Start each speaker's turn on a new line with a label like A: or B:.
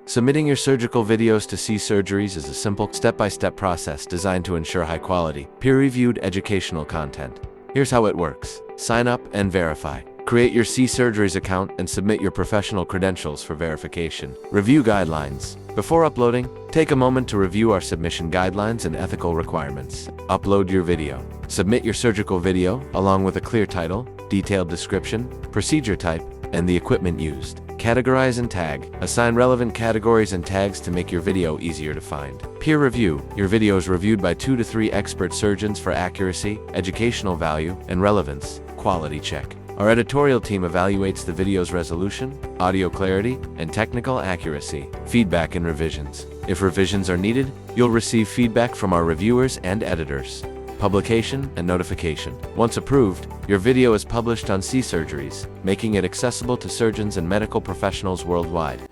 A: Submitting your surgical videos to CSurgeries is a simple, step-by-step process designed to ensure high-quality, peer-reviewed educational content. Here's how it works. Sign up and verify. Create your CSurgeries account and submit your professional credentials for verification. Review guidelines. Before uploading, take a moment to review our submission guidelines and ethical requirements. Upload your video. Submit your surgical video, along with a clear title, detailed description, procedure type, and the equipment used. Categorize and tag. Assign relevant categories and tags to make your video easier to find. Peer review. Your video is reviewed by 2 to 3 expert surgeons for accuracy, educational value, and relevance. Quality check. Our editorial team evaluates the video's resolution, audio clarity, and technical accuracy. Feedback and revisions. If revisions are needed, you'll receive feedback from our reviewers and editors. Publication and notification. Once approved, your video is published on CSurgeries, making it accessible to surgeons and medical professionals worldwide.